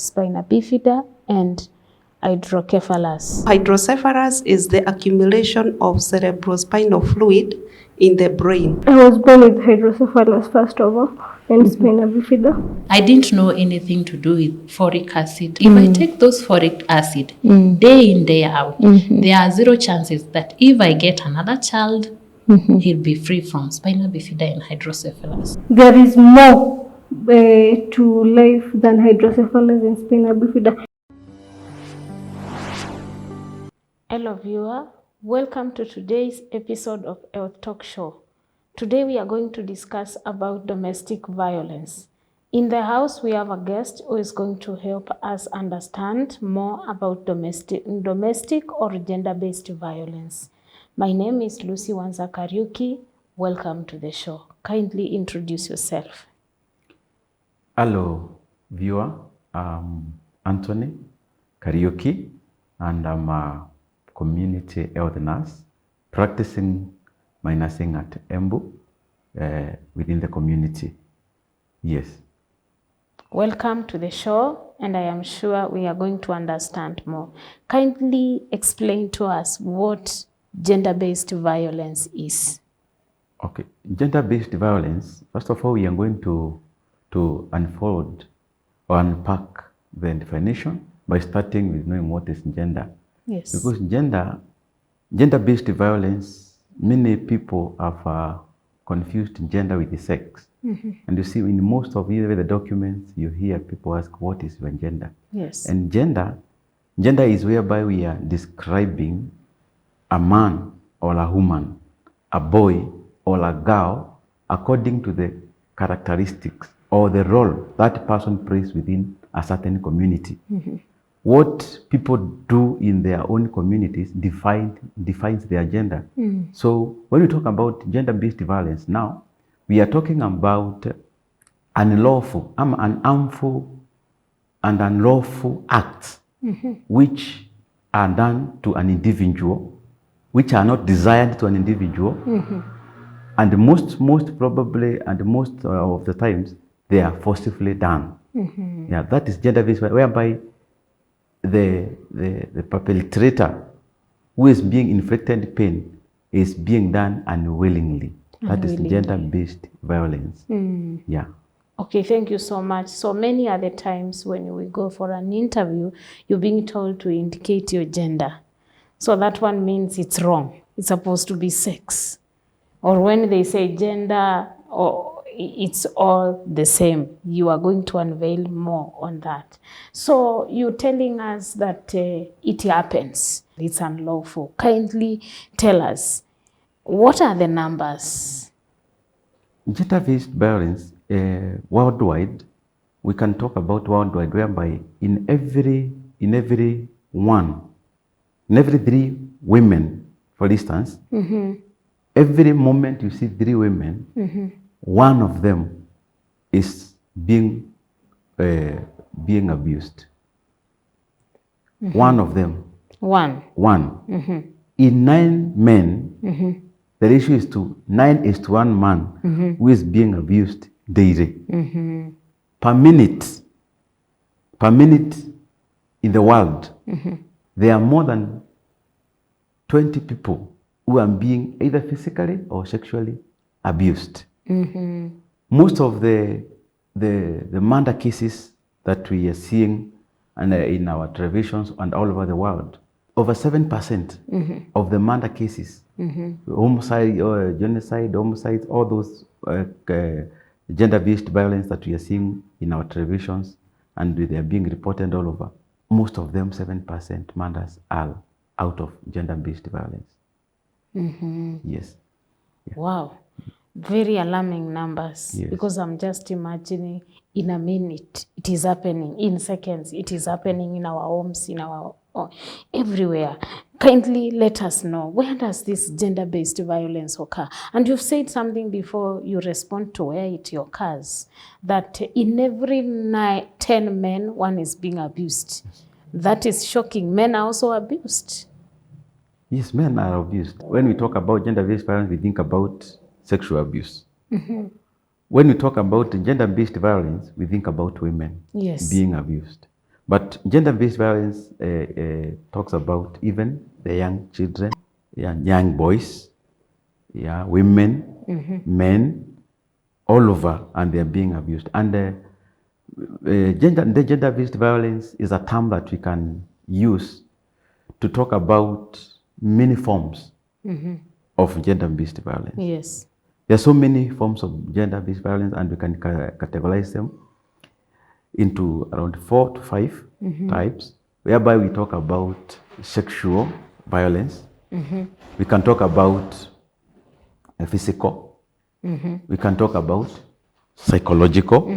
spina bifida and hydrocephalus. Hydrocephalus is the accumulation of cerebrospinal fluid in the brain. I was born with hydrocephalus first of all, and spina bifida. I didn't know anything to do with folic acid. If I take those folic acid day in, day out, there are zero chances that if I get another child, he'll be free from spina bifida and hydrocephalus. There is more to life than hydrocephalus and spina bifida. Hello viewer, welcome to today's episode of Health Talk Show. Today we are going to discuss about domestic violence. In the house we have a guest who is going to help us understand more about domestic or gender-based violence. My name is Lucy Wanza Kariuki. Welcome to the show. Kindly introduce yourself. Hello viewer, I'm Anthony Kariuki and I'm a community health nurse practicing my nursing at Embu within the community. Yes. Welcome to the show, and I am sure we are going to understand more. Kindly explain to us what gender-based violence is. Okay, gender-based violence, first of all, we are going to unfold or unpack the definition by starting with knowing what is gender. Yes. Because gender-based violence, many people have confused gender with the sex. And you see, in most of the documents, you hear people ask, what is your gender? Yes. And gender is whereby we are describing a man or a woman, a boy or a girl, according to the characteristics or the role that person plays within a certain community. What people do in their own communities defines their gender. So when we talk about gender-based violence now, we are talking about unlawful, an harmful and unlawful acts which are done to an individual, which are not desired to an individual, and most probably and most of the times they are forcibly done. Yeah, that is gender-based, whereby the perpetrator who is being inflicted pain is being done unwillingly. That is gender-based violence. Yeah. Okay, thank you so much. So many other times when we go for an interview, you're being told to indicate your gender. So that one means it's wrong. It's supposed to be sex. Or when they say gender, or it's all the same. You are going to unveil more on that. So you're telling us that it happens. It's unlawful. Kindly tell us, what are the numbers? Gender-based violence worldwide, we can talk about worldwide, whereby in every 3 women, for instance, every moment you see 3 women, one of them is being abused. One of them. One. In 9 men, the ratio is 9 is to 1 man who is being abused daily. Per minute in the world, there are more than 20 people who are being either physically or sexually abused. Most of the murder cases that we are seeing and in our televisions and all over the world, over 7% of the murder cases, homicide or genocide, homicides, all those gender-based violence that we are seeing in our televisions and they are being reported all over, most of them, 7% murders are out of gender-based violence. Yes. Yeah. Wow. Very alarming numbers. Yes. Because I'm just imagining in a minute it is happening, in seconds it is happening in our homes, in our everywhere. Kindly let us know, where does this gender-based violence occur? And you've said something before you respond to where it occurs, that in every 10 men, 1 is being abused. That is shocking. Men are also abused. Yes, men are abused. When we talk about gender-based violence, we think about sexual abuse. When we talk about gender-based violence, we think about women being abused. But gender-based violence talks about even the young children, young boys, women, men, all over, and they're being abused. And the gender-based violence is a term that we can use to talk about many forms of gender-based violence. Yes. There are so many forms of gender-based violence, and we can categorize them into around 4 to 5 types, whereby we talk about sexual violence. We can talk about physical. We can talk about psychological,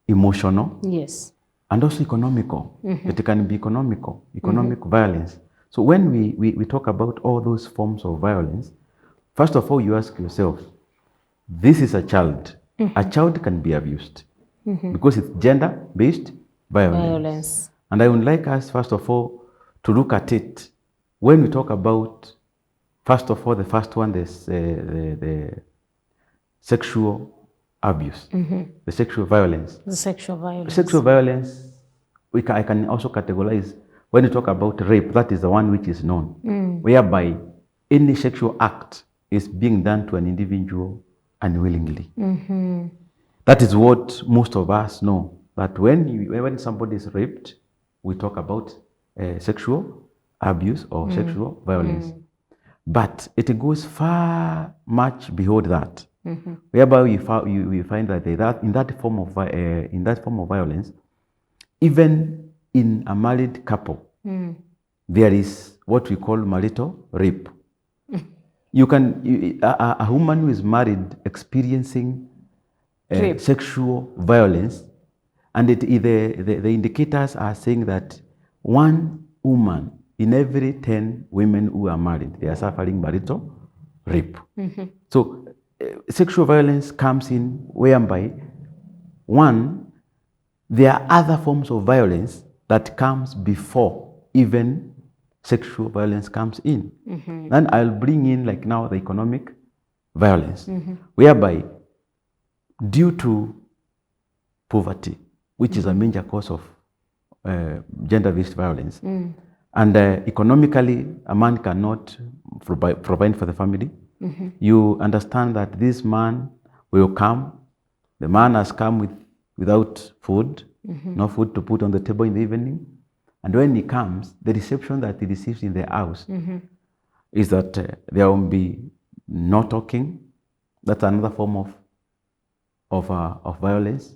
emotional, Yes. and also economical. It can be economic violence. So when we talk about all those forms of violence, first of all, you ask yourself, this is a child. A child can be abused because it's gender-based violence. And I would like us, first of all, to look at it. When we talk about, first of all, the first one, the sexual abuse, the sexual violence. The sexual violence. Sexual violence, I can also categorize, when you talk about rape, that is the one which is known, whereby any sexual act is being done to an individual unwillingly. That is what most of us know, that when somebody is raped, we talk about sexual abuse or sexual violence. But it goes far much beyond that, whereby we find that in that form of violence, even in a married couple, there is what we call marital rape. A woman who is married experiencing sexual violence, and the indicators are saying that 1 woman in every 10 women who are married, they are suffering marital rape. So sexual violence comes in whereby, one, there are other forms of violence that comes before even sexual violence comes in. Then I'll bring in, like now, the economic violence, whereby due to poverty, which is a major cause of gender-based violence, and economically, a man cannot provide for the family. You understand that this man will come. The man has come without food, no food to put on the table in the evening. And when he comes, the reception that he receives in the house is that there will be no talking. That's another form of violence.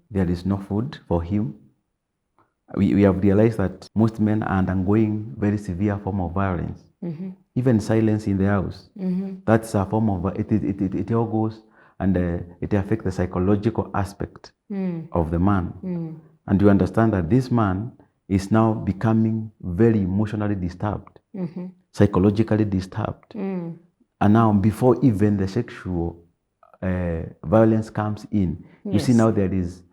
There is no food for him. We have realized that most men are undergoing very severe form of violence. Even silence in the house. That's a form of it all goes, and it affects the psychological aspect of the man. And you understand that this man is now becoming very emotionally disturbed, psychologically disturbed. And now, before even the sexual violence comes in, you see now there is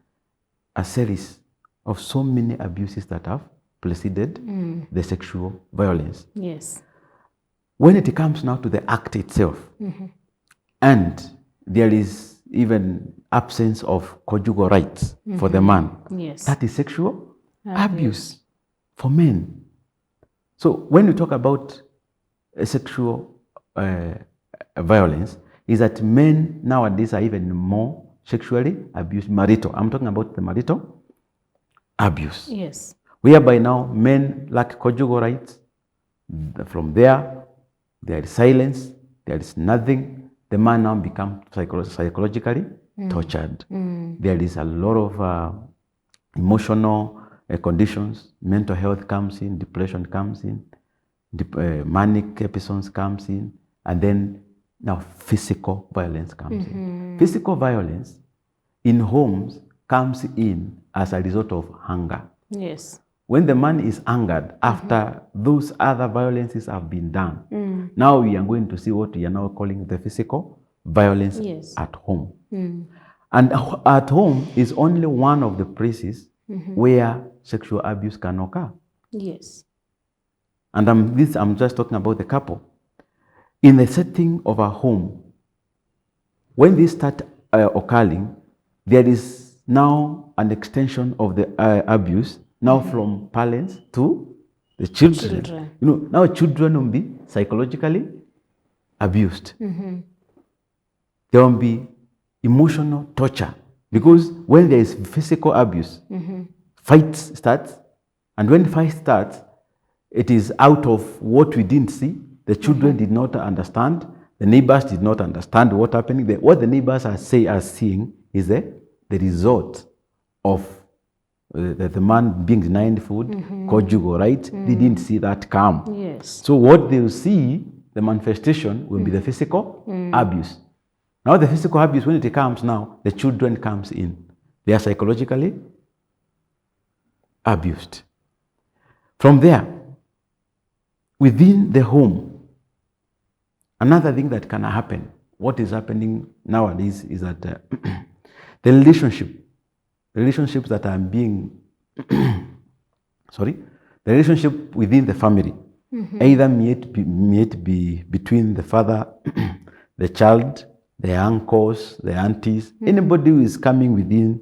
a series of so many abuses that have preceded the sexual violence. Yes. When it comes now to the act itself, and there is even absence of conjugal rights for the man, that is sexual abuse for men. So when we talk about sexual violence, is that men nowadays are even more sexually abused. Marital, I'm talking about the marital abuse. Yes. Whereby now men lack conjugal rights. From there is silence, there is nothing. The man now becomes psychologically tortured. There is a lot of emotional conditions. Mental health comes in, depression comes in, manic episodes comes in, and then now physical violence comes in. Physical violence in homes comes in as a result of hunger. Yes. When the man is angered after those other violences have been done, now we are going to see what we are now calling the physical violence at home. And at home is only one of the places where sexual abuse can occur. Yes. And I'm just talking about the couple. In the setting of a home, when this start occurring, there is now an extension of the abuse now from parents to the children. Children. You know, now children will be psychologically abused. There will be emotional torture, because when there is physical abuse, fight starts, and when fight starts, it is out of what we didn't see. The children did not understand. The neighbors did not understand what happening. What the neighbors are seeing is the result of the man being denied food, conjugal rights. They didn't see that come. Yes. So what they will see, the manifestation will be the physical abuse. Now the physical abuse, when it comes now, the children comes in. They are psychologically abused. From there, within the home, another thing that can happen, what is happening nowadays is that the relationships that are being, the relationship within the family, either may it be between the father, the child, the uncles, the aunties, anybody who is coming within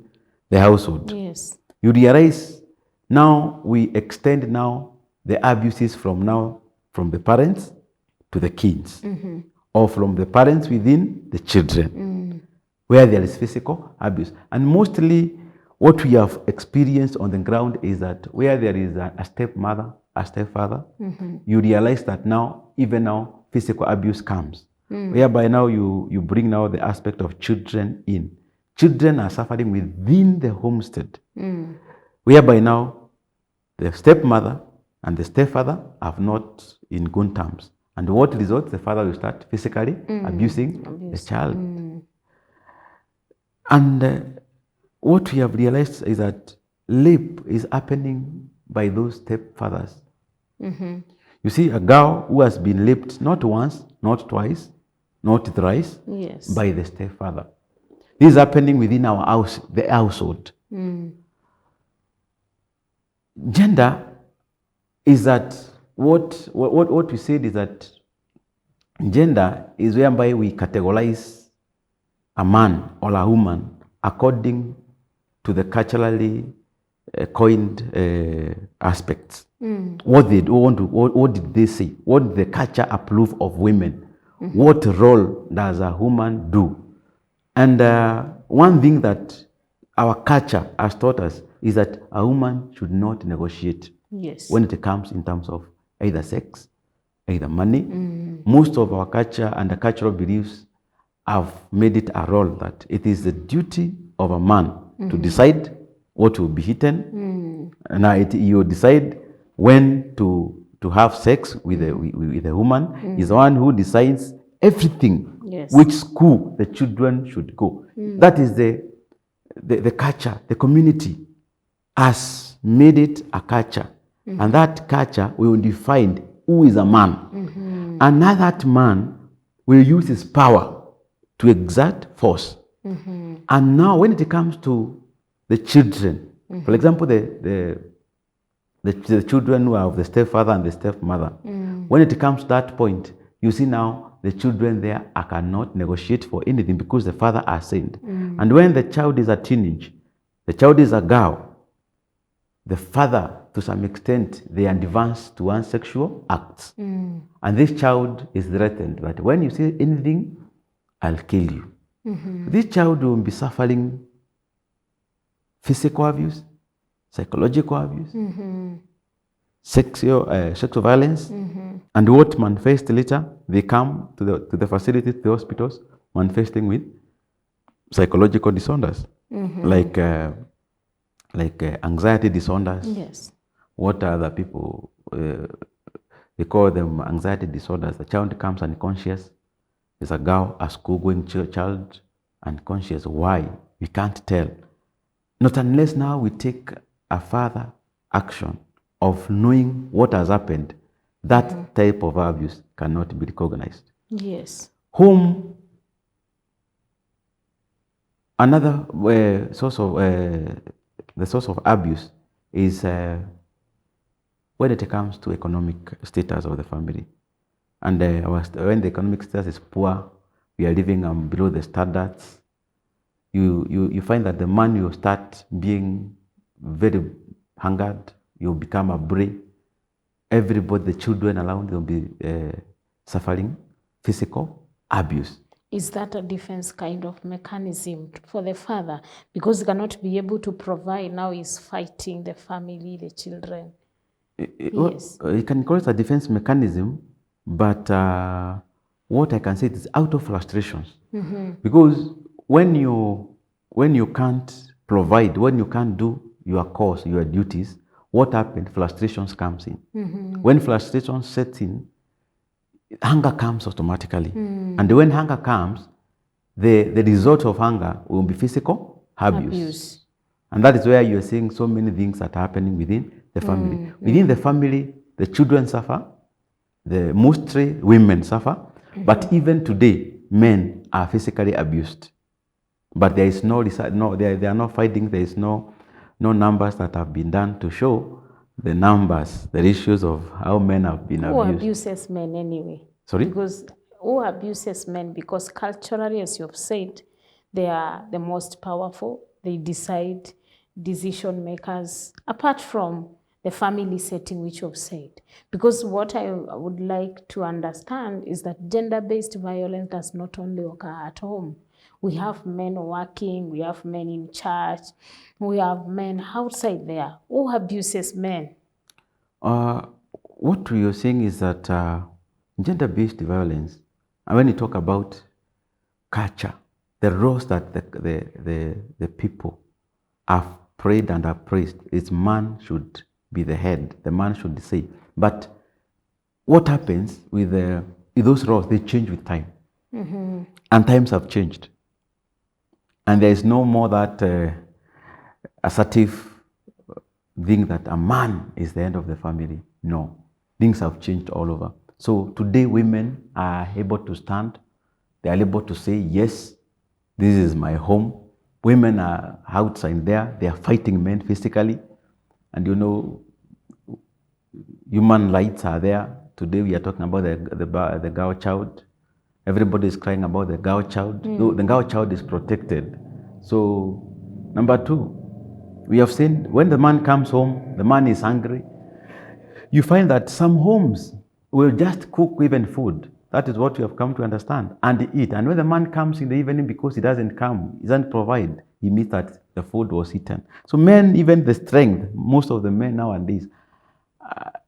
the household. Yes. You realize now we extend now the abuses from the parents to the kids, or from the parents within the children, where there is physical abuse. And mostly what we have experienced on the ground is that where there is a stepmother, a stepfather, you realize that even now, physical abuse comes. Whereby now you bring now the aspect of children in. Children are suffering within the homestead. Whereby now the stepmother and the stepfather have not in good terms. And what results? The father will start physically abusing the child. And what we have realized is that rape is happening by those stepfathers. You see, a girl who has been raped not once, not twice, not thrice, Yes. by the stepfather. This is happening within our house, the household. Gender is that what we said is that gender is whereby we categorize a man or a woman according to the culturally coined aspects. What they want to, what did they say? What did the culture approve of women? What role does a woman do? And one thing that our culture has taught us is that a woman should not negotiate. Yes. When it comes in terms of either sex, either money. Most of our culture and the cultural beliefs have made it a role that it is the duty of a man to decide what will be eaten. And you decide when to have sex with a woman. Is the one who decides everything. Yes. Which school the children should go. That is the culture. The community has made it a culture. And that culture will define who is a man. And now that man will use his power to exert force. And now when it comes to the children, for example, the children who have the stepfather and the stepmother, when it comes to that point, you see now the children there cannot negotiate for anything because the father has sinned. And when the child is a teenage, the child is a girl, the father, to some extent, they advance to one sexual acts. And this child is threatened that when you say anything, I'll kill you. This child will be suffering physical abuse, psychological abuse, sexual violence, and what manifests later, they come to the facilities, the hospitals, manifesting with psychological disorders, like anxiety disorders. Yes. What other people, they call them anxiety disorders. The child comes unconscious. There's a girl, a school-going child, unconscious. Why? We can't tell. Not unless now we take a further action of knowing what has happened. That type of abuse cannot be recognized. Yes. Home, another source of the source of abuse is when it comes to economic status of the family. And when the economic status is poor, we are living below the standards. You find that the man will start being very hungered, you'll become a bully. Everybody, the children around, will be suffering physical abuse. Is that a defense kind of mechanism for the father? Because he cannot be able to provide, now he's fighting the family, the children. Yes. You can call it a defense mechanism, but what I can say is out of frustrations. Because when you can't provide, when you can't do your course, your duties, what happens? Frustrations comes in. When frustration sets in, hunger comes automatically. And when hunger comes, the result of hunger will be physical abuse. And that is where you're seeing so many things that are happening within the family. Within the family, the children suffer, mostly women suffer, but even today, men are physically abused. But there is no research, they are not fighting, there is no numbers that have been done to show the numbers, the ratios of how men have been abused. Who abuses men anyway? Sorry? Because who abuses men? Because culturally, as you've said, they are the most powerful. They decide, decision makers, apart from the family setting which you've said. Because what I would like to understand is that gender-based violence does not only occur at home. We have men working, we have men in church, we have men outside there. Who abuses men? What we are saying is that gender-based violence, and when you talk about culture, the roles that the people have prayed and have praised is man should be the head, the man should say. But what happens with those roles, they change with time. And times have changed. And there is no more that assertive thing that a man is the head of the family. No, things have changed all over. So today women are able to stand. They are able to say, yes, this is my home. Women are outside there. They are fighting men physically. And you know, human rights are there. Today we are talking about the girl child. Everybody is crying about the girl child. No, the girl child is protected. So, number two, we have seen when the man comes home, the man is hungry. You find that some homes will just cook even food. That is what we have come to understand, and eat. And when the man comes in the evening, because he doesn't provide, he means that the food was eaten. So men, even the strength, most of the men nowadays,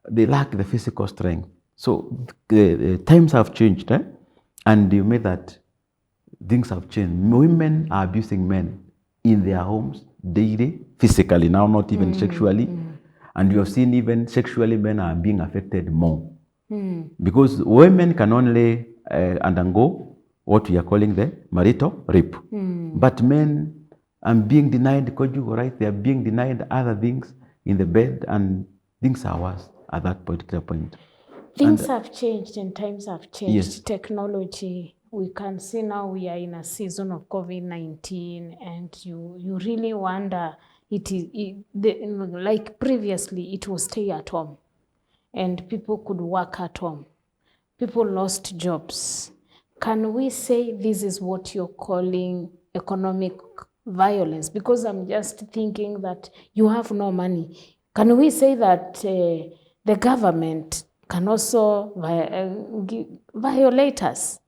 they lack the physical strength. So the times have changed, and you made that things have changed. Women are abusing men in their homes daily, physically now, not even sexually. And you have seen even sexually men are being affected more. Because women can only undergo what we are calling the marital rape. But men are being denied conjugal rights, they are being denied other things in the bed, and things are worse at that particular point. Things have changed and times have changed. Yes. Technology, we can see now we are in a season of COVID-19, and you really wonder, like previously it was stay at home and people could work at home. People lost jobs. Can we say this is what you're calling economic violence? Because I'm just thinking that you have no money. Can we say that the government can also violate us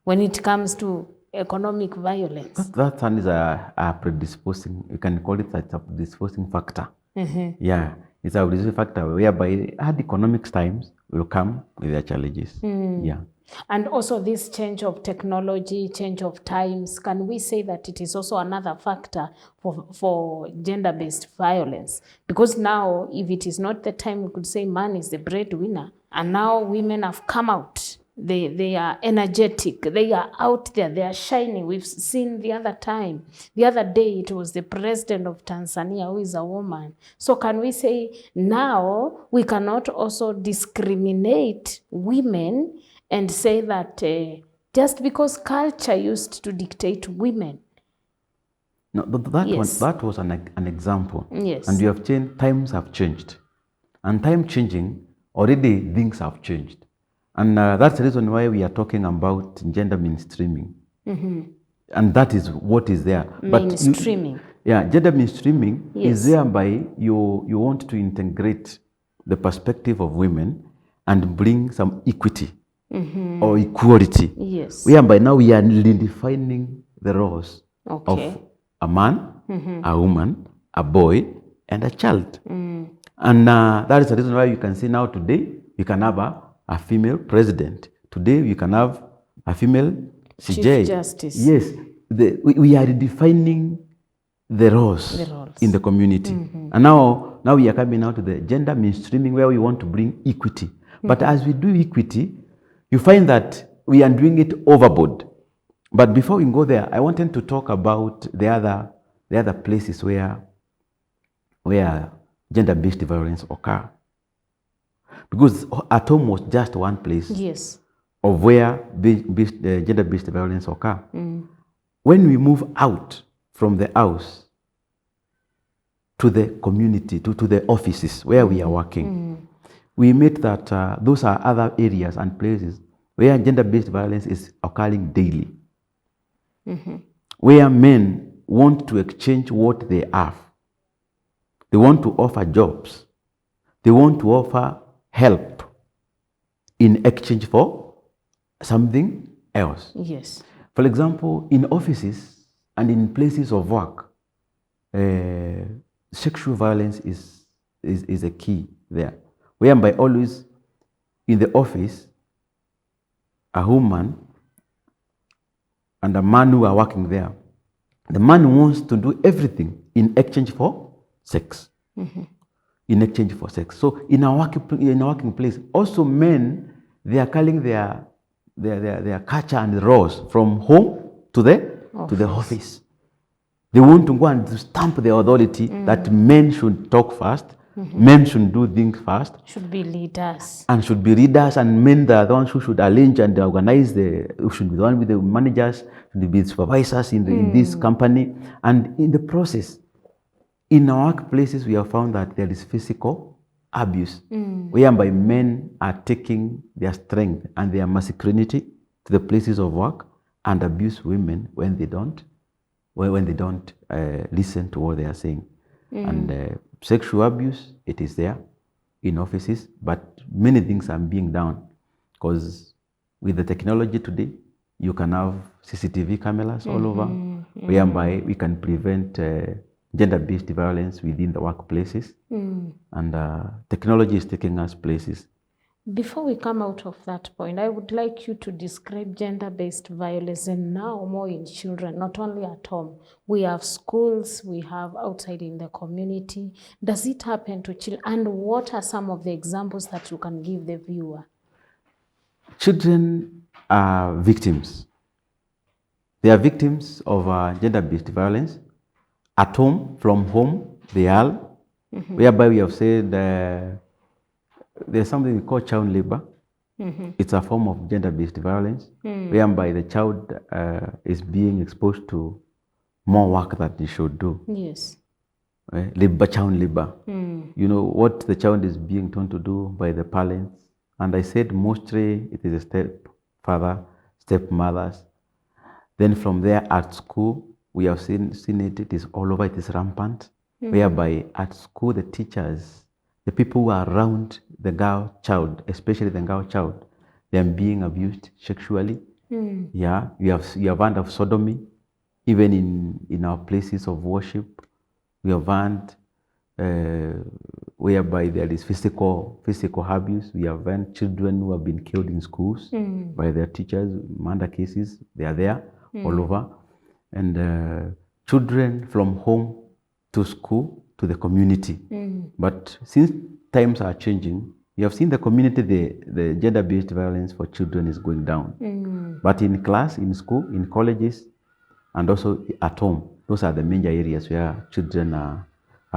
when it comes to economic violence? That one is a predisposing, you can call it a predisposing factor. Yeah, it's a predisposing factor whereby hard economic times will come with their challenges. Yeah. And also this change of technology, change of times, can we say that it is also another factor for gender-based violence? Because now, if it is not the time, we could say man is the breadwinner. And now women have come out. They are energetic. They are out there. They are shining. We've seen the other day, it was the president of Tanzania who is a woman. So can we say now we cannot also discriminate women and say that just because culture used to dictate women? No, that was an example. Yes. And you have changed, times have changed. And time changing, already things have changed. And that's the reason why we are talking about gender mainstreaming. And that is what is there. Mainstreaming. Yeah, gender mainstreaming Yes. is whereby you want to integrate the perspective of women and bring some equity or equality. Yes. Whereby now we are redefining the roles Okay. of a man, a woman, a boy, and a child. And that is the reason why you can see now today you can have a female president. Today you can have a female CJ. Chief Justice. Yes, we are redefining the roles, The roles. in the community. And now we are coming out to the gender mainstreaming where we want to bring equity. But as we do equity, you find that we are doing it overboard. But before we go there, I wanted to talk about the other places where gender-based violence occur. Because at home was just one place Yes. of where gender-based violence occur. When we move out from the house to the community, to the offices where we are working, we meet that those are other areas and places where gender-based violence is occurring daily. Where men want to exchange what they have. They want to offer jobs. They want to offer help in exchange for something else. Yes. For example, in offices and in places of work, sexual violence is a key there. Whereby always in the office, a woman and a man who are working there, the man wants to do everything in exchange for sex. In exchange for sex. So in a working place, also men, they are calling their culture and roles from home to the office. They want to go and stamp the authority that men should talk first, men should do things first. Should be leaders. And should be leaders, and men are the ones who should arrange and organize who should be the one with the managers, should be supervisors in this company. And in the process, in our workplaces, we have found that there is physical abuse, whereby men are taking their strength and their masculinity to the places of work and abuse women when they don't listen to what they are saying. And sexual abuse, it is there in offices, but many things are being done because with the technology today, you can have CCTV cameras all over, whereby we can prevent gender-based violence within the workplaces. And technology is taking us places. Before we come out of that point, I would like you to describe gender-based violence, and now more in children, not only at home. We have schools, we have outside in the community. Does it happen to children? And what are some of the examples that you can give the viewer? Children are victims. They are victims of gender-based violence. At home, from home, they are, whereby we have said there's something we call child labor. It's a form of gender-based violence, whereby the child is being exposed to more work that they should do. Yes. Child labor. You know, what the child is being told to do by the parents. And I said mostly it is a stepfather, stepmothers. Then from there at school, we have seen it, it is all over, it is rampant, whereby at school the teachers, the people who are around the girl child, especially the girl child, they are being abused sexually. Yeah, you have heard of sodomy, even in our places of worship. We have heard whereby there is physical abuse. We have heard children who have been killed in schools by their teachers. Murder cases, they are there all over. And children from home to school to the community. But since times are changing, you have seen the community, the gender-based violence for children is going down. But in class, in school, in colleges, and also at home, those are the major areas where children are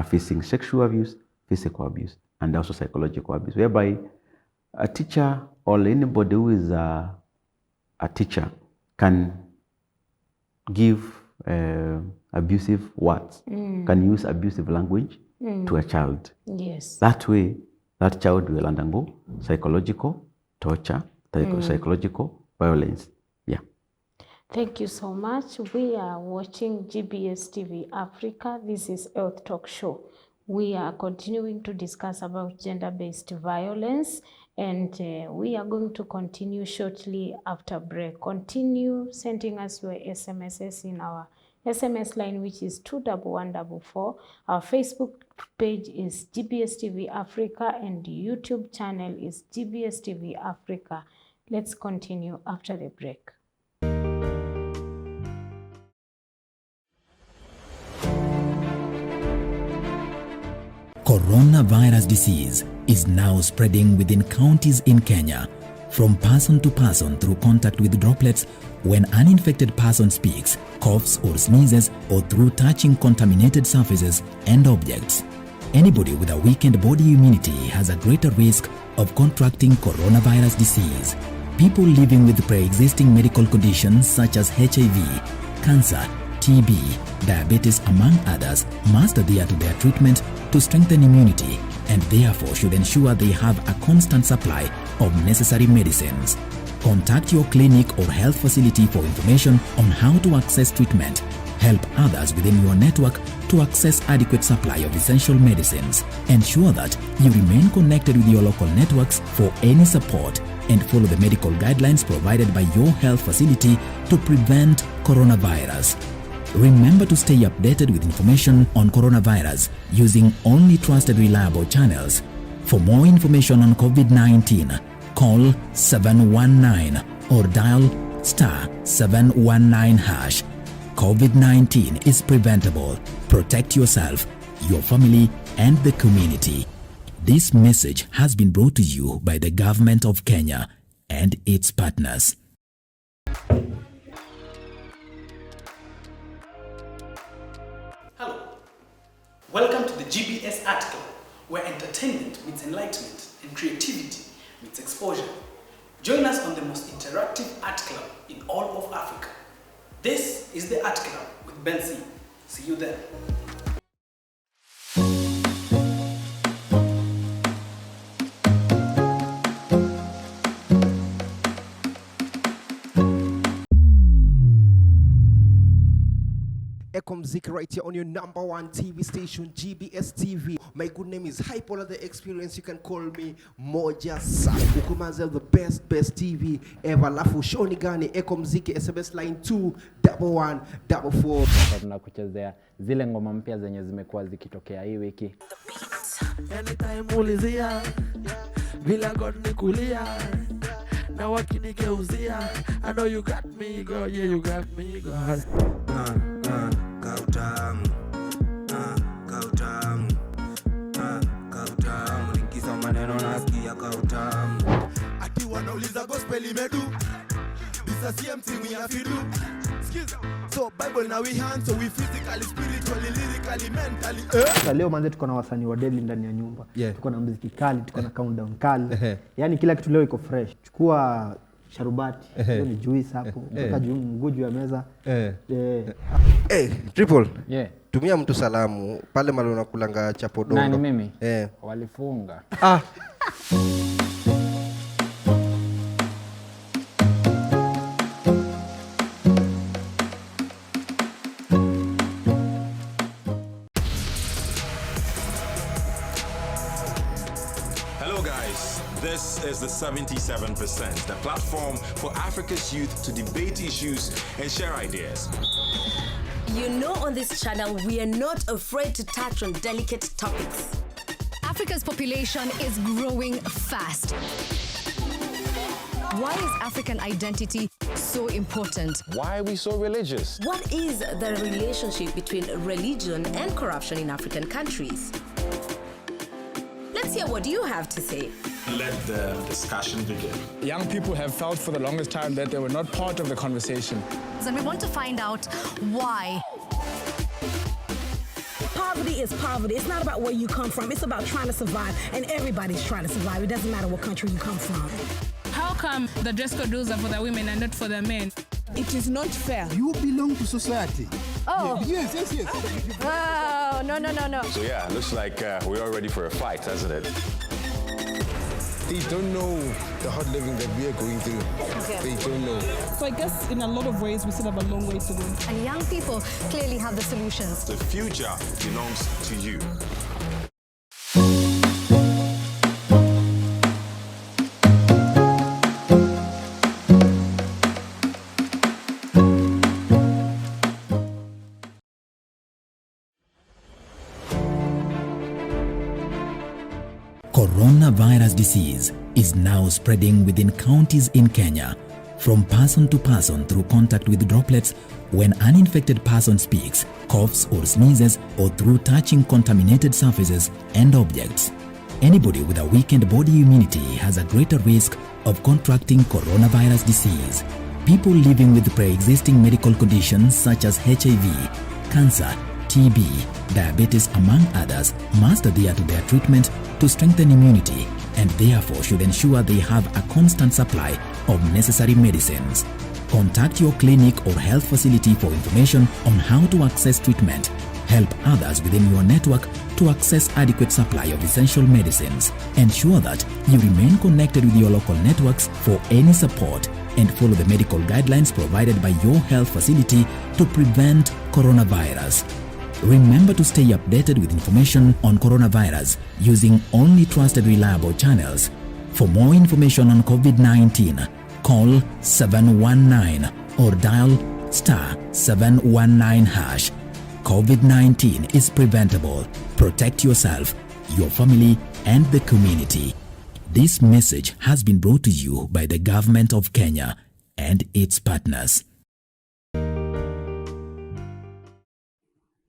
facing sexual abuse, physical abuse, and also psychological abuse, whereby a teacher or anybody who is a teacher can give abusive words, can use abusive language to a child. Yes. That way, that child will undergo psychological torture, psychological violence. Yeah. Thank you so much. We are watching GBS TV Africa. This is Health Talk Show. We are continuing to discuss about gender-based violence, and we are going to continue shortly after break. Continue sending us your SMSs in our SMS line, which is 21144. Our Facebook page is GBS TV Africa, and the YouTube channel is GBS TV Africa. Let's continue after the break. Coronavirus disease is now spreading within counties in Kenya, from person to person through contact with droplets when an uninfected person speaks, coughs or sneezes, or through touching contaminated surfaces and objects. Anybody with a weakened body immunity has a greater risk of contracting coronavirus disease. People living with pre-existing medical conditions such as HIV, cancer, TB, diabetes, among others, must adhere to their treatment to strengthen immunity, and therefore should ensure they have a constant supply of necessary medicines. Contact your clinic or health facility for information on how to access treatment. Help others within your network to access adequate supply of essential medicines. Ensure that you remain connected with your local networks for any support, and follow the medical guidelines provided by your health facility to prevent coronavirus. Remember to stay updated with information on coronavirus using only trusted reliable channels. For more information on COVID-19, call 719 or dial *719#. COVID-19 is preventable. Protect yourself, your family, and the community. This message has been brought to you by the Government of Kenya and its partners. Hello. Welcome to the GBS article, where entertainment meets enlightenment and creativity meets exposure. Join us on the most interactive art club in all of Africa. This is the Art Club with Ben C. See you there. Mziki right here on your number one TV station, GBS TV. My good name is Hypola the Experience. You can call me Moja Safi. Ukumaza the best TV ever. Lafu shoni gani Mziki SMS line 21144. Tunakuchezea zile ngoma mpya zenye zimekuwa zikitokea hii wiki. Anytime ulizia bila God nikulia na wakinigeuzia. I know you got me God, yeah you got me God. Kautamu Linkisa maneno nasikia kautamu. Ati wanauliza gospel imedu Bisa CMT we have to do. So Bible now we hand, so we physically, spiritually, lyrically, mentally. Leo manze tuko na wasanii wa daily ndani ya nyumba. Tuko na muziki kali, tuko na countdown kali. Yaani kila kitu leo iko fresh. Chukua sharubati, hiyo ni juice hapo. Mpaka mguju ya meza. Triple. Yeah. Tumia mtu salamu pale mali unakulanga chapo dondo. Nani mimi? Walifunga. Hello guys, this is the 77%, the platform for Africa's youth to debate issues and share ideas. You know, on this channel, we are not afraid to touch on delicate topics. Africa's population is growing fast. Why is African identity so important? Why are we so religious? What is the relationship between religion and corruption in African countries? Let's hear what you have to say. Let the discussion begin. Young people have felt for the longest time that they were not part of the conversation. And we want to find out why. Poverty is poverty. It's not about where you come from. It's about trying to survive. And everybody's trying to survive. It doesn't matter what country you come from. How come the dress code rules are for the women and not for the men? It is not fair. You belong to society. Oh. Yes. Oh, no. So yeah, looks like we're all ready for a fight, hasn't it? They don't know the hard living that we are going through. They don't know. So I guess in a lot of ways we still have a long way to go. And young people clearly have the solutions. The future belongs to you. Coronavirus disease is now spreading within counties in Kenya, from person to person through contact with droplets when an uninfected person speaks, coughs or sneezes, or through touching contaminated surfaces and objects. Anybody with a weakened body immunity has a greater risk of contracting coronavirus disease. People living with pre-existing medical conditions such as HIV, cancer, TB, diabetes among others must adhere to their treatment to strengthen immunity and therefore should ensure they have a constant supply of necessary medicines. Contact your clinic or health facility for information on how to access treatment. Help others within your network to access adequate supply of essential medicines. Ensure that you remain connected with your local networks for any support and follow the medical guidelines provided by your health facility to prevent coronavirus. Remember to stay updated with information on coronavirus using only trusted reliable channels. For more information on COVID-19, call 719 or dial *719#. COVID-19 is preventable. Protect yourself, your family, and the community. This message has been brought to you by the Government of Kenya and its partners.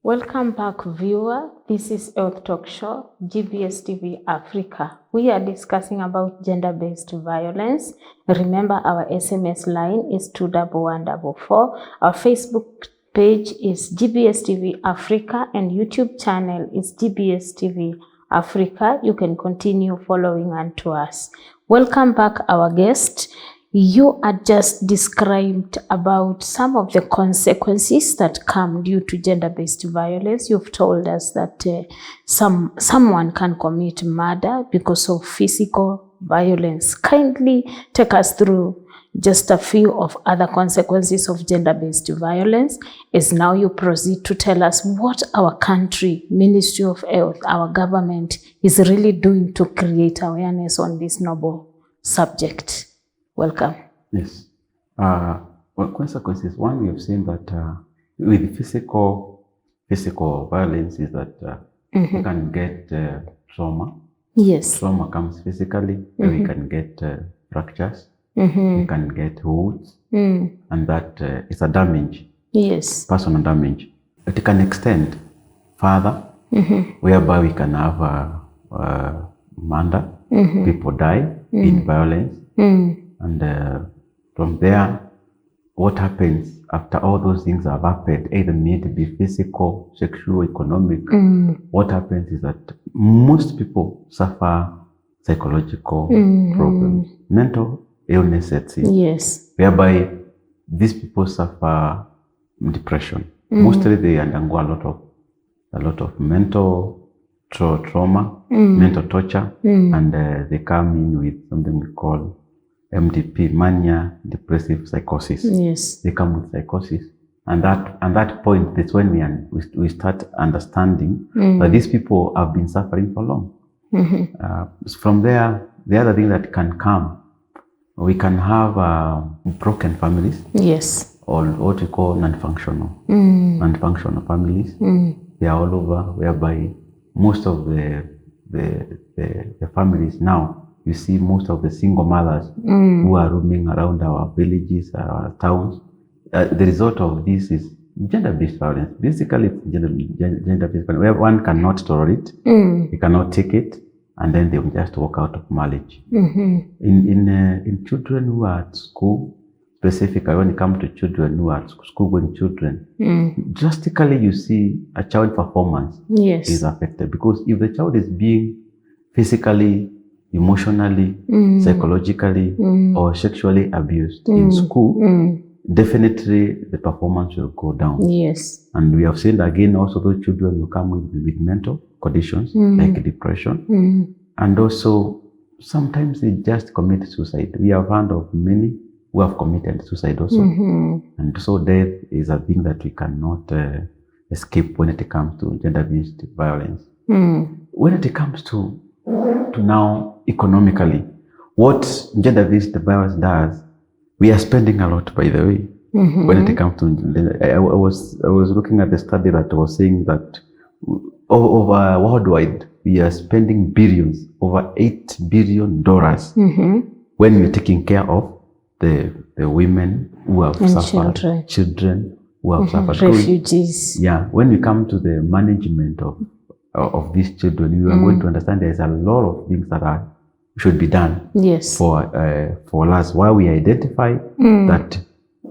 Welcome back, viewer. This is Health Talk Show, GBS TV Africa. We are discussing about gender-based violence. Remember, our SMS line is 21144. Our Facebook page is GBS TV Africa and YouTube channel is GBS TV Africa. You can continue following unto us. Welcome back, our guest. You are just described about some of the consequences that come due to gender-based violence. You've told us that someone can commit murder because of physical violence. Kindly take us through just a few of other consequences of gender-based violence as now you proceed to tell us what our country, Ministry of Health, our government is really doing to create awareness on this noble subject. Welcome. Yes. Well, consequences. One, we have seen that with physical violence is that you can get trauma. Yes. Trauma comes physically. We can get fractures. We can get wounds, and that is a damage. Yes. Personal damage. It can extend further, whereby we can have murder. People die in violence. And from there, what happens after all those things have happened, either need to be physical, sexual, economic, what happens is that most people suffer psychological problems, mental illness sets in. Yes. Whereby these people suffer depression. Mostly they undergo a lot of mental trauma, mental torture, and they come in with something we call MDP, mania depressive psychosis. Yes. They come with psychosis, and that point, that's when we start understanding that these people have been suffering for long. From there, the other thing that can come, we can have broken families. Yes. Or what we call non-functional families. They are all over, whereby most of the families now, you see most of the single mothers who are roaming around our villages, our towns. The result of this is gender-based violence. Basically, it's gender-based violence, where one cannot tolerate, he cannot take it, and then they will just walk out of marriage. In children who are at school, specifically when it comes to children who are school-going children, drastically you see a child performance is affected, because if the child is being physically, emotionally, psychologically, or sexually abused in school, definitely the performance will go down. Yes. And we have seen again also those children will come with mental conditions like depression, and also sometimes they just commit suicide. We have heard of many who have committed suicide also. And so death is a thing that we cannot escape when it comes to gender-based violence. When it comes to now economically, what gender-based violence does, we are spending a lot, by the way. When it comes to, I was looking at the study that was saying that over worldwide, we are spending billions, over $8 billion when we're taking care of the women who have And suffered, children who have suffered. Refugees. Yeah, when we come to the management of these children, you are going to understand there's a lot of things that should be done. Yes. For us, while we identify that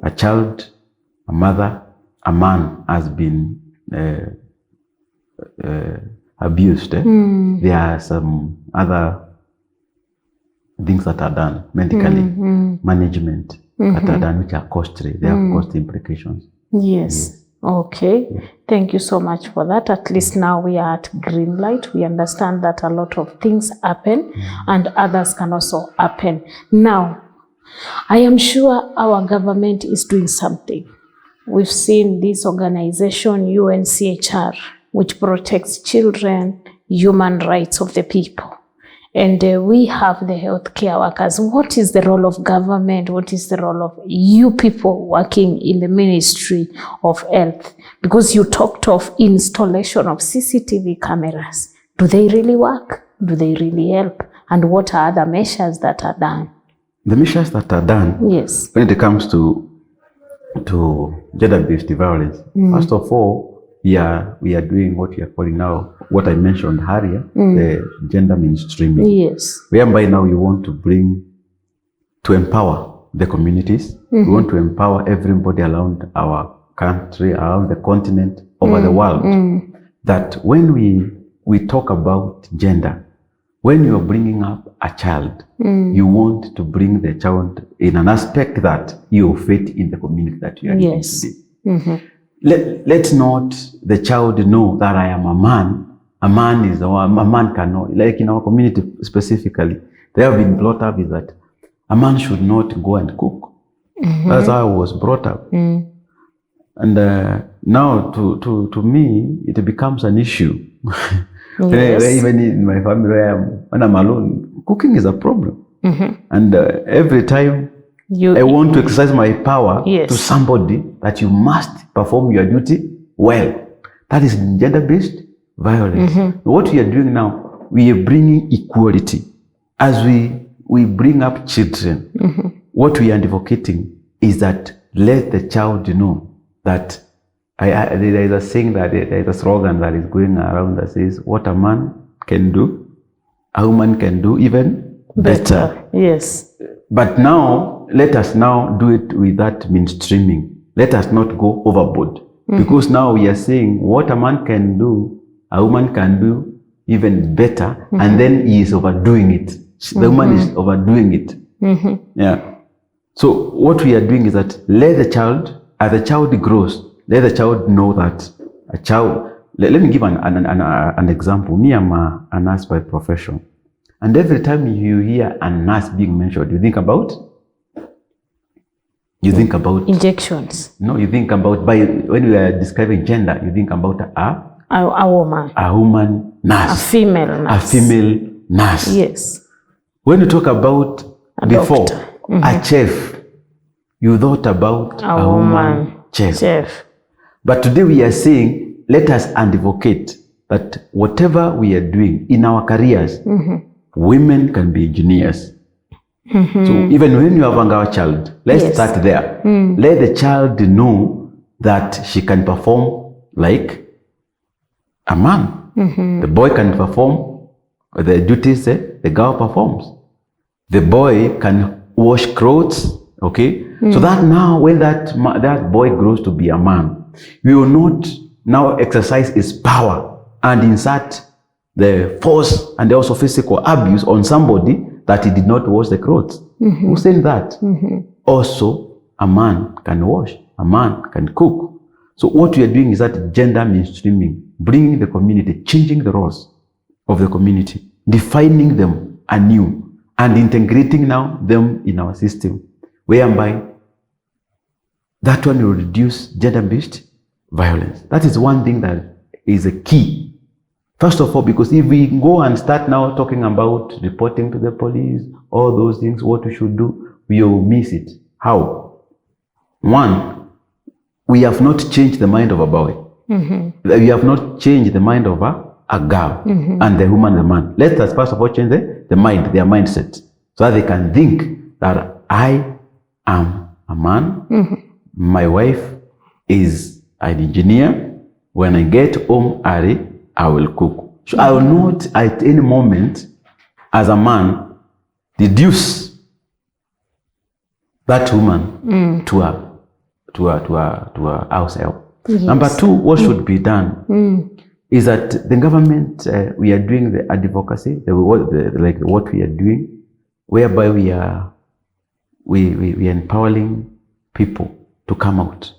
a child, a mother, a man has been abused, there are some other things that are done medically, management that are done, which are costly. They have cost implications. Yes. Okay. Thank you so much for that. At least now we are at green light. We understand that a lot of things happen and others can also happen. Now, I am sure our government is doing something. We've seen this organization, UNCHR, which protects children, human rights of the people. And we have the healthcare workers. What is the role of government? What is the role of you people working in the Ministry of Health? Because you talked of installation of CCTV cameras. Do they really work? Do they really help? And what are other measures that are done? The measures that are done, yes, when it comes to gender-based violence, first of all, we are doing what we are calling now, what I mentioned earlier, the gender mainstreaming. Yes. Whereby now we want to empower the communities. We want to empower everybody around our country, around the continent, over the world. That when we talk about gender, when you are bringing up a child, you want to bring the child in an aspect that you fit in the community that you are living today. Let not the child know that I am a man. A man cannot, like in our community specifically, they have been brought up is that a man should not go and cook. That's how I was brought up. And now to me, it becomes an issue. Even in my family, when I'm alone, cooking is a problem. And every time I want to exercise my power to somebody that you must perform your duty well. That is gender-based violence. What we are doing now, we are bringing equality. As we bring up children, what we are advocating is that let the child know that there is a saying that there is a slogan that is going around that says, what a man can do, a woman can do even better. Yes. But now, let us now do it with that mainstreaming. Let us not go overboard. Because now we are saying what a man can do, a woman can do even better, and then he is overdoing it. The woman is overdoing it. Yeah. So what we are doing is that let the child, as the child grows, let the child know that a child, let me give an example. Me, I'm a nurse by profession. And every time you hear a nurse being mentioned, you think about injections. No, you think about, when we are describing gender, you think about a woman. A woman nurse. A female nurse. A female nurse. Yes. When you talk about a chef, you thought about a woman chef. But today we are saying, let us advocate that whatever we are doing in our careers, women can be engineers. So even when you have a child, let's start there. Let the child know that she can perform like a man. The boy can perform the duties the girl performs. The boy can wash clothes, okay? So that now when that boy grows to be a man, we will not now exercise his power and insert the force and also physical abuse on somebody that he did not wash the clothes. Who said that? Also, a man can wash, a man can cook. So what we are doing is that gender mainstreaming, bringing the community, changing the roles of the community, defining them anew. and integrating now them in our system, whereby that one will reduce gender-based violence. That is one thing that is a key. First of all, because if we go and start now talking about reporting to the police, all those things, what we should do, we will miss it. How? One, we have not changed the mind of a boy. We have not changed the mind of a girl and the woman, the man. Let us first of all change the mind, their mindset, so that they can think that I am a man, my wife is an engineer, when I get home early, I will cook. So I will not at any moment, as a man, deduce that woman to a house help. Yes. Number two, what should be done is that the government, we are doing the advocacy, like what we are doing, whereby we are empowering people to come out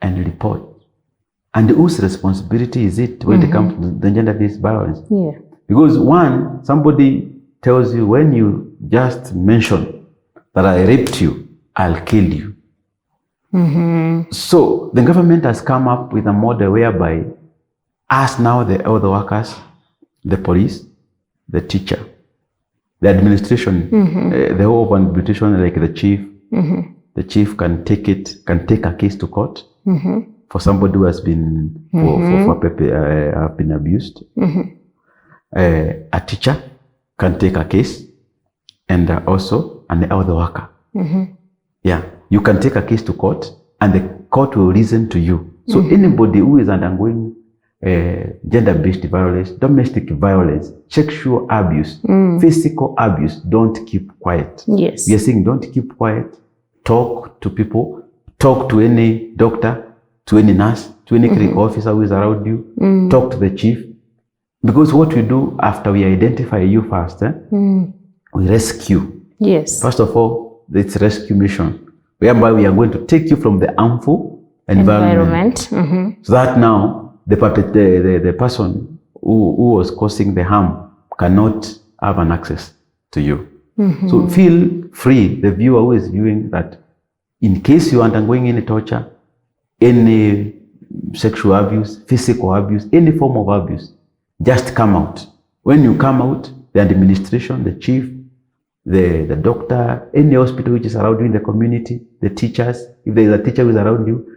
and report. And whose responsibility is it when it comes to the gender-based violence? Yeah. Because one, somebody tells you, when you just mention that I raped you, I'll kill you. So the government has come up with a model whereby us now, all the workers, the police, the teacher, the administration, the whole of administration, like the chief can take a case to court for somebody who has been have been abused. A teacher can take a case, and also an elder worker. Yeah, you can take a case to court, and the court will listen to you. So anybody who is undergoing gender-based violence, domestic violence, sexual abuse, physical abuse, don't keep quiet. Yes. We are saying don't keep quiet. Talk to people. Talk to any doctor, to any nurse, to any clinical officer who is around you. Talk to the chief. Because what we do after we identify you first, we rescue. Yes. First of all, it's rescue mission, whereby we are going to take you from the harmful environment. So that now the person who was causing the harm cannot have an access to you. So feel free, the viewer who is viewing, that in case you are undergoing any torture, any sexual abuse, physical abuse, any form of abuse, just come out. When you come out, the administration, the chief, the doctor, any hospital which is around you in the community, the teachers, if there is a teacher who is around you,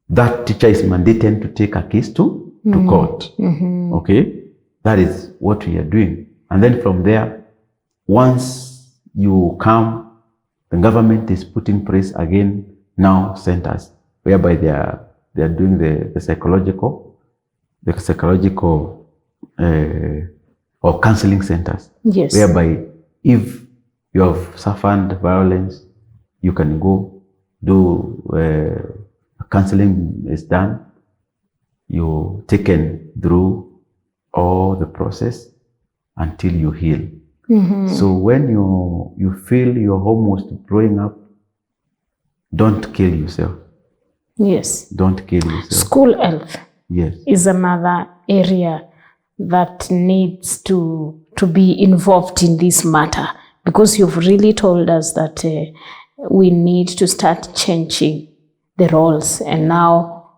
that teacher is mandated to take a case to court. Okay? That is what we are doing. And then from there, once you come, the government is putting place again now centers, whereby they are doing the psychological or counseling centers. Yes. Whereby if you have suffered violence, you can go do counseling is done. You're taken through all the process until you heal. So when you feel you're almost growing up, don't kill yourself. Yes. Don't kill yourself. School health Yes. is another area that needs to be involved in this matter, because you've really told us that we need to start changing the roles and now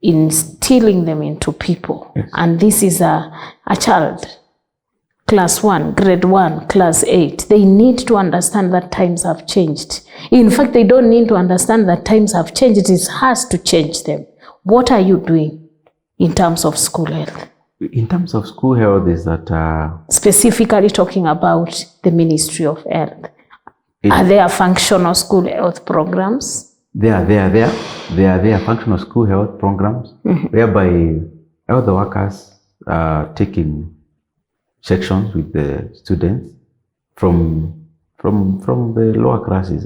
instilling them into people. Yes. And this is a child, class 1, grade 1, class 8. They need to understand that times have changed. In fact, they don't need to understand that times have changed. It is us to change them. What are you doing in terms of school health? In terms of school health is that... Specifically talking about the Ministry of Health. Are there functional school health programs? There are functional school health programs whereby health workers are taking sections with the students from the lower classes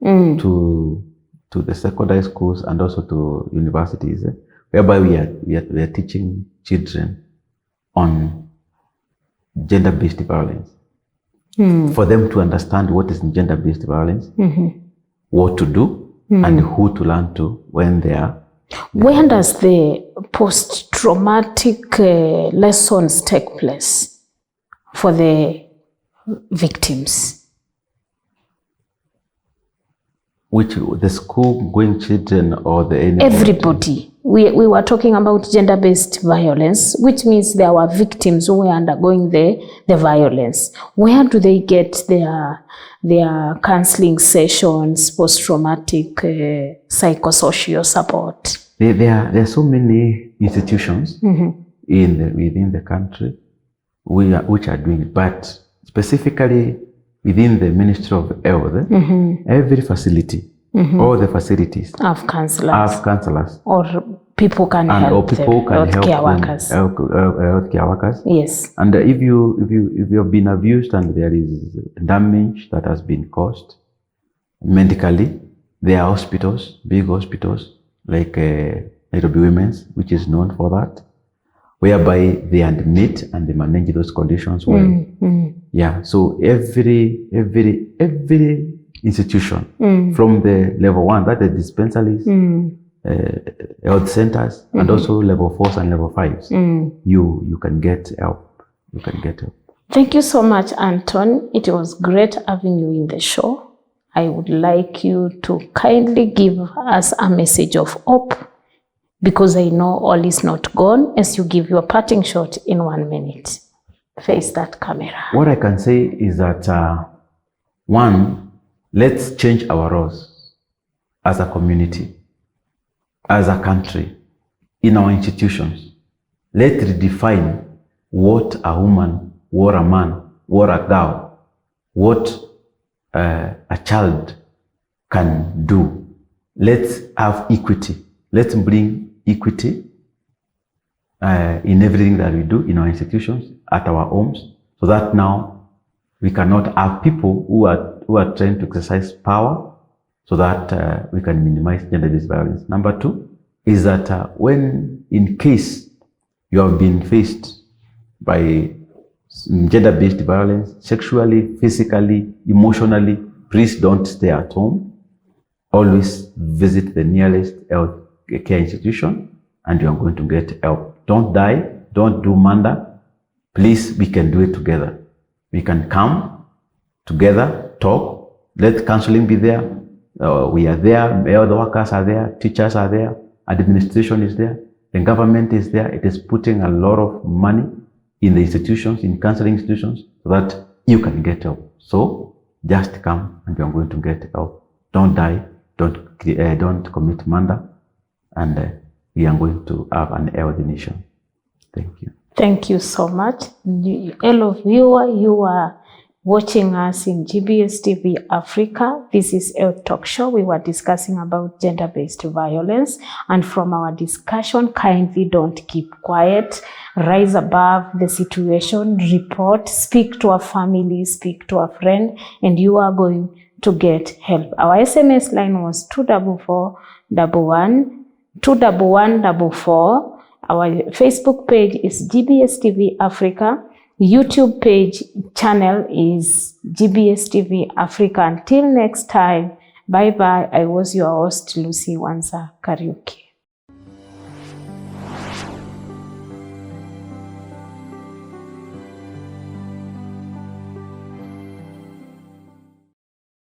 to the secondary schools and also to universities, whereby we are teaching children on gender-based violence, for them to understand what is gender-based violence, what to do, and who to learn to when they are. When does the post-traumatic lessons take place? for the victims? Which, the school-going children or the anybody? Everybody. We were talking about gender-based violence, which means there were victims who were undergoing the violence. Where do they get their counseling sessions, post-traumatic psychosocial support? There are so many institutions within the country which are doing it, but specifically within the Ministry of Health, every facility, all the facilities have counselors. Or people can help them, healthcare workers. Healthcare workers. Yes. And if you have been abused and there is damage that has been caused medically, there are hospitals, big hospitals like Nairobi Women's, which is known for that, whereby they admit and they manage those conditions well. Yeah, so every institution from the level 1, that the dispensaries, health centers, and also level 4s and level 5s, you can get help. You can get help. Thank you so much, Anton. It was great having you in the show. I would like you to kindly give us a message of hope, because I know all is not gone, as you give your parting shot in 1 minute. Face that camera. What I can say is that, one, let's change our roles as a community, as a country, in our institutions. Let's redefine what a woman, what a man, what a girl, what a child can do. Let's have equity. Let's bring equity in everything that we do in our institutions, at our homes, so that now we cannot have people who are trying to exercise power, so that we can minimize gender-based violence. Number 2 is that when, in case you have been faced by gender-based violence, sexually, physically, emotionally, please don't stay at home. Always visit the nearest health care institution, and you are going to get help. Don't die, don't do murder. Please, we can do it together. We can come together, talk, let counseling be there. We are there, health workers are there, teachers are there, administration is there, the government is there. It is putting a lot of money in the institutions, in counseling institutions, so that you can get help. So just come and you are going to get help. Don't die, don't commit murder, and we are going to have an healthy nation. Thank you. Thank you so much. Hello viewer, you are watching us in GBS TV Africa. This is Health Talk Show. We were discussing about gender-based violence, and from our discussion, kindly don't keep quiet. Rise above the situation, report, speak to a family, speak to a friend, and you are going to get help. Our SMS line was 24411 21144. Our Facebook page is GBS TV Africa. YouTube page channel is GBS TV Africa. Until next time, bye bye. I was your host, Lucy Wanza Kariuki.